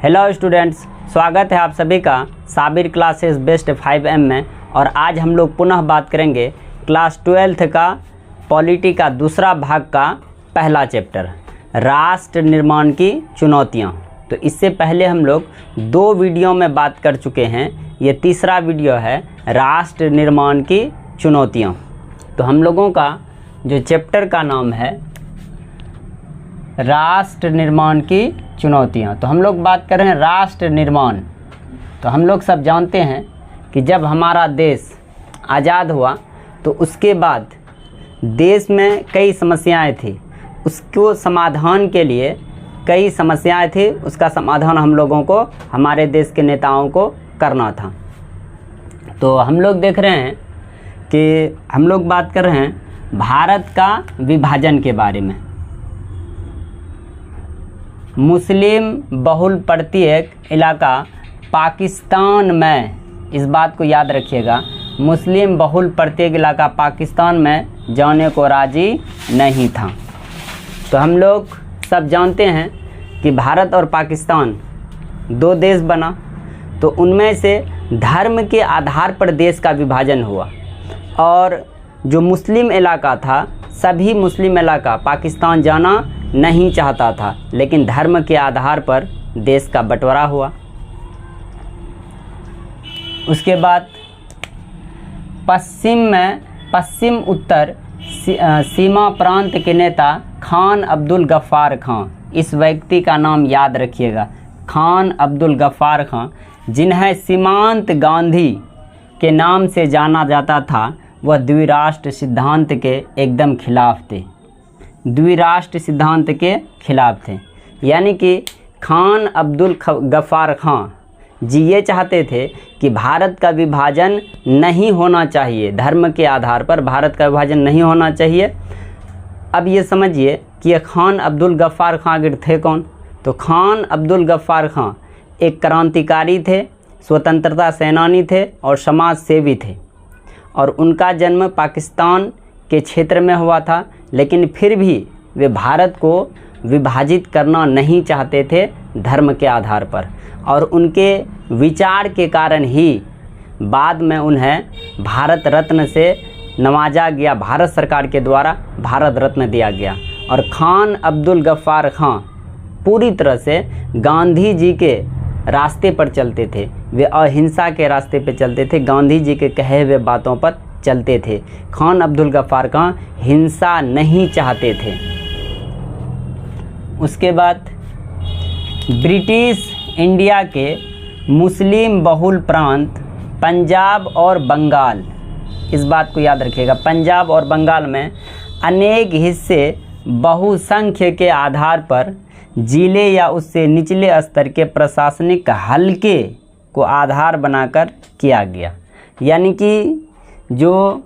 Hello students, स्वागत है आप सभी का साबिर क्लासेस बेस्ट 5M में। और आज हम लोग पुनः बात करेंगे क्लास 12th का पॉलिटी का दूसरा भाग का पहला चैप्टर, राष्ट्र निर्माण की चुनौतियाँ। तो इससे पहले हम लोग 2 वीडियो में बात कर चुके हैं, ये तीसरा वीडियो है राष्ट्र निर्माण की चुनौतियाँ। तो हम लोगों का जो चैप्टर का नाम है राष्ट्र निर्माण की चुनौतियाँ। तो हम लोग बात कर रहे हैं राष्ट्र निर्माण। तो हम लोग सब जानते हैं कि जब हमारा देश आज़ाद हुआ तो उसके बाद देश में कई समस्याएं थी, उसको समाधान के लिए कई समस्याएं थी, उसका समाधान हम लोगों को, हमारे देश के नेताओं को करना था। तो हम लोग देख रहे हैं कि हम लोग बात कर रहे हैं भारत का विभाजन के बारे में। मुस्लिम बहुल प्रत्येक इलाका पाकिस्तान में, इस बात को याद रखिएगा, मुस्लिम बहुल प्रत्येक इलाका पाकिस्तान में जाने को राजी नहीं था। तो हम लोग सब जानते हैं कि भारत और पाकिस्तान 2 देश बना, तो उनमें से धर्म के आधार पर देश का विभाजन हुआ और जो मुस्लिम इलाका था, सभी मुस्लिम इलाका पाकिस्तान जाना नहीं चाहता था, लेकिन धर्म के आधार पर देश का बंटवारा हुआ। उसके बाद पश्चिम उत्तर सीमा प्रांत के नेता खान अब्दुल गफ्फार खां, इस व्यक्ति का नाम याद रखिएगा, खान अब्दुल गफ्फार खां, जिन्हें सीमांत गांधी के नाम से जाना जाता था, वह द्विराष्ट्र सिद्धांत के एकदम खिलाफ थे, द्विराष्ट्र सिद्धांत के खिलाफ थे। यानी कि खान अब्दुल गफ्फार खां जी ये चाहते थे कि भारत का विभाजन नहीं होना चाहिए, धर्म के आधार पर भारत का विभाजन नहीं होना चाहिए। अब ये समझिए कि ये खान अब्दुल गफ्फार खां आखिर थे कौन। तो खान अब्दुल गफ्फार खां एक क्रांतिकारी थे, स्वतंत्रता सेनानी थे और समाज सेवी थे, और उनका जन्म पाकिस्तान के क्षेत्र में हुआ था, लेकिन फिर भी वे भारत को विभाजित करना नहीं चाहते थे धर्म के आधार पर, और उनके विचार के कारण ही बाद में उन्हें भारत रत्न से नवाजा गया, भारत सरकार के द्वारा भारत रत्न दिया गया। और खान अब्दुल गफ्फार खां पूरी तरह से गांधी जी के रास्ते पर चलते थे, वे अहिंसा के रास्ते पर चलते थे, गांधी जी के कहे हुए बातों पर चलते थे। खान अब्दुल गफ्फार खां हिंसा नहीं चाहते थे। उसके बाद ब्रिटिश इंडिया के मुस्लिम बहुल प्रांत पंजाब और बंगाल, इस बात को याद रखिएगा, पंजाब और बंगाल में अनेक हिस्से बहुसंख्य के आधार पर जिले या उससे निचले स्तर के प्रशासनिक हलके को आधार बनाकर किया गया। यानी कि जो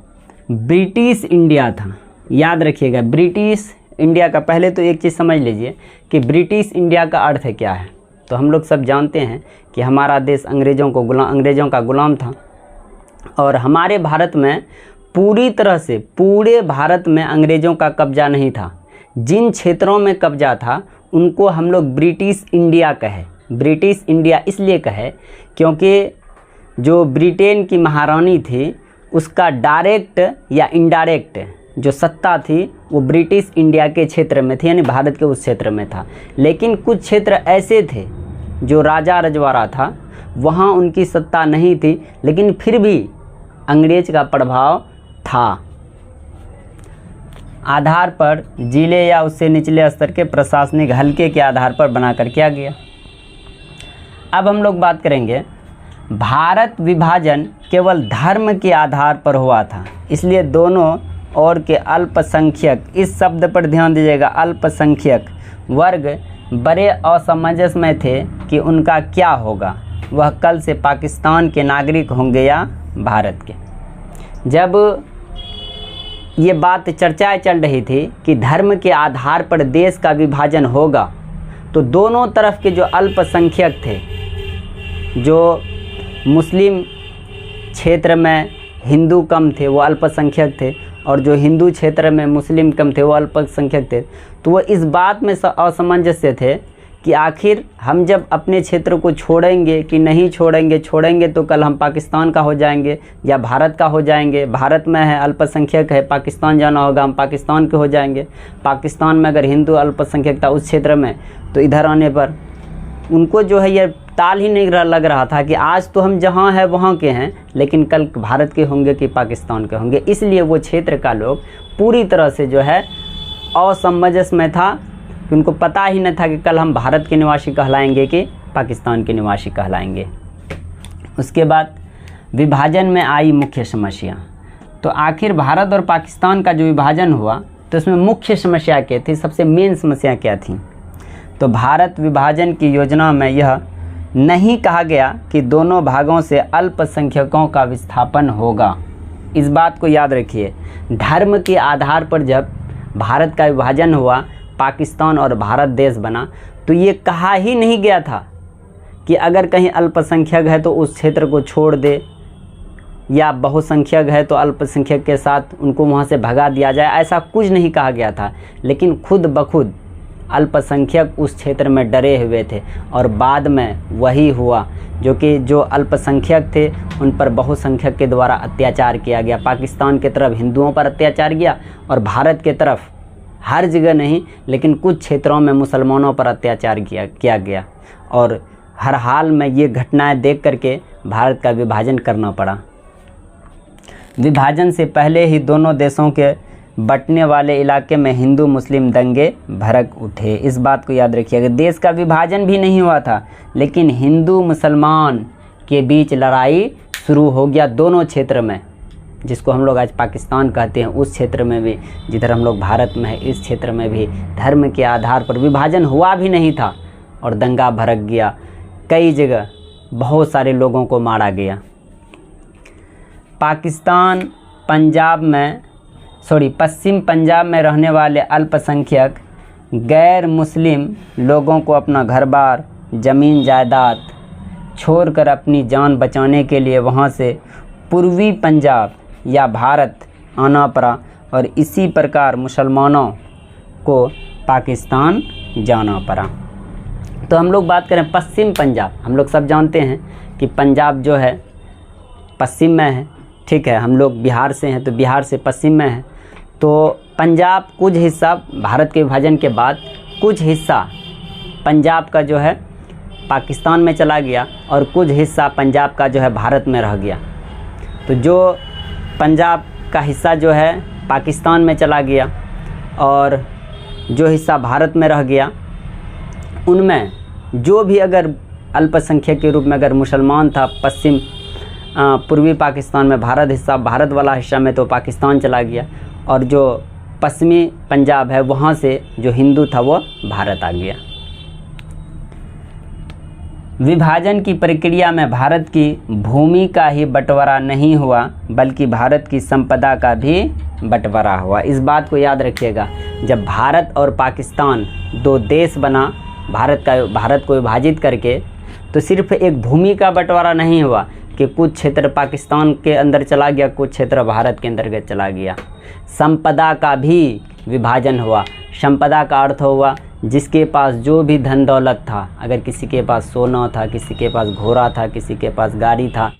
ब्रिटिश इंडिया था, याद रखिएगा ब्रिटिश इंडिया का, पहले तो एक चीज़ समझ लीजिए कि ब्रिटिश इंडिया का अर्थ है क्या है। तो हम लोग सब जानते हैं कि हमारा देश अंग्रेज़ों का गुलाम था, और हमारे भारत में पूरी तरह से पूरे भारत में अंग्रेज़ों का कब्जा नहीं था। जिन क्षेत्रों में कब्जा था उनको हम लोग ब्रिटिश इंडिया कहे। ब्रिटिश इंडिया इसलिए कहे क्योंकि जो ब्रिटेन की महारानी थी, उसका डायरेक्ट या इनडायरेक्ट जो सत्ता थी वो ब्रिटिश इंडिया के क्षेत्र में थी, यानी भारत के उस क्षेत्र में था। लेकिन कुछ क्षेत्र ऐसे थे जो राजा रजवाड़ा था, वहाँ उनकी सत्ता नहीं थी, लेकिन फिर भी अंग्रेज का प्रभाव था। आधार पर जिले या उससे निचले स्तर के प्रशासनिक हलके के आधार पर बनाकर किया गया। अब हम लोग बात करेंगे भारत विभाजन केवल धर्म के आधार पर हुआ था, इसलिए दोनों ओर के अल्पसंख्यक, इस शब्द पर ध्यान दीजिएगा, अल्पसंख्यक वर्ग बड़े असमंजस में थे कि उनका क्या होगा, वह कल से पाकिस्तान के नागरिक होंगे या भारत के। जब ये बात चर्चाएं चल रही थी कि धर्म के आधार पर देश का विभाजन होगा, तो दोनों तरफ के जो अल्पसंख्यक थे, जो मुस्लिम क्षेत्र में हिंदू कम थे वो अल्पसंख्यक थे, और जो हिंदू क्षेत्र में मुस्लिम कम थे वो अल्पसंख्यक थे, तो वो इस बात में असमंजस्य थे कि आखिर हम जब अपने क्षेत्र को छोड़ेंगे कि नहीं छोड़ेंगे, छोड़ेंगे तो कल हम पाकिस्तान का हो जाएंगे या भारत का हो जाएंगे। भारत में है अल्पसंख्यक है, पाकिस्तान जाना होगा, हम पाकिस्तान के हो जाएंगे। पाकिस्तान में अगर हिंदू अल्पसंख्यक था उस क्षेत्र में, तो इधर आने पर उनको जो है ये ताल ही नहीं लग रहा था कि आज तो हम जहाँ हैं वहाँ के हैं, लेकिन कल भारत के होंगे कि पाकिस्तान के होंगे। इसलिए वो क्षेत्र का लोग पूरी तरह से जो है असमंजस में था कि उनको पता ही नहीं था कि कल हम भारत के निवासी कहलाएंगे कि पाकिस्तान के निवासी कहलाएंगे। उसके बाद विभाजन में आई मुख्य समस्या। तो आखिर भारत और पाकिस्तान का जो विभाजन हुआ तो उसमें मुख्य समस्या क्या थी, सबसे मेन समस्या क्या थी? तो भारत विभाजन की योजना में यह नहीं कहा गया कि दोनों भागों से अल्पसंख्यकों का विस्थापन होगा। इस बात को याद रखिए, धर्म के आधार पर जब भारत का विभाजन हुआ, पाकिस्तान और भारत देश बना, तो ये कहा ही नहीं गया था कि अगर कहीं अल्पसंख्यक है तो उस क्षेत्र को छोड़ दे, या बहुसंख्यक है तो अल्पसंख्यक के साथ उनको वहाँ से भगा दिया जाए, ऐसा कुछ नहीं कहा गया था। लेकिन खुद बखुद अल्पसंख्यक उस क्षेत्र में डरे हुए थे और बाद में वही हुआ जो अल्पसंख्यक थे उन पर बहुसंख्यक के द्वारा अत्याचार किया गया। पाकिस्तान की तरफ हिंदुओं पर अत्याचार किया और भारत के तरफ हर जगह नहीं लेकिन कुछ क्षेत्रों में मुसलमानों पर अत्याचार किया गया। और हर हाल में ये घटनाएं देख करके भारत का विभाजन करना पड़ा। विभाजन से पहले ही दोनों देशों के बंटने वाले इलाके में हिंदू मुस्लिम दंगे भड़क उठे। इस बात को याद रखिएगा, देश का विभाजन भी नहीं हुआ था लेकिन हिंदू मुसलमान के बीच लड़ाई शुरू हो गया दोनों क्षेत्र में, जिसको हम लोग आज पाकिस्तान कहते हैं। उस क्षेत्र में भी जिधर हम लोग भारत में है, इस क्षेत्र में भी धर्म के आधार पर विभाजन हुआ भी नहीं था और दंगा भड़क गया। कई जगह बहुत सारे लोगों को मारा गया। पश्चिम पंजाब में रहने वाले अल्पसंख्यक गैर मुस्लिम लोगों को अपना घर बार, ज़मीन जायदाद छोड़कर अपनी जान बचाने के लिए वहां से पूर्वी पंजाब या भारत आना पड़ा और इसी प्रकार मुसलमानों को पाकिस्तान जाना पड़ा। तो हम लोग बात करें पश्चिम पंजाब, हम लोग सब जानते हैं कि पंजाब जो है पश्चिम में है, ठीक है। हम लोग बिहार से हैं तो बिहार से पश्चिम में है। तो पंजाब कुछ हिस्सा भारत के विभाजन के बाद कुछ हिस्सा पंजाब का जो है पाकिस्तान में चला गया और कुछ हिस्सा पंजाब का जो है भारत में रह गया। तो जो पंजाब का हिस्सा जो है पाकिस्तान में चला गया और जो हिस्सा भारत में रह गया, उनमें जो भी अगर अल्पसंख्यक के रूप में अगर मुसलमान था, पूर्वी पाकिस्तान में भारत वाला हिस्सा में तो पाकिस्तान चला गया और जो पश्चिमी पंजाब है वहाँ से जो हिंदू था वो भारत आ गया। विभाजन की प्रक्रिया में भारत की भूमि का ही बंटवारा नहीं हुआ बल्कि भारत की संपदा का भी बंटवारा हुआ। इस बात को याद रखिएगा, जब भारत और पाकिस्तान दो देश बना भारत को विभाजित करके, तो सिर्फ एक भूमि का बंटवारा नहीं हुआ कि कुछ क्षेत्र पाकिस्तान के अंदर चला गया, कुछ क्षेत्र भारत के अंतर्गत चला गया। संपदा का भी विभाजन हुआ। संपदा का अर्थ हुआ जिसके पास जो भी धन दौलत था, अगर किसी के पास सोना था, किसी के पास घोड़ा था, किसी के पास गाड़ी था,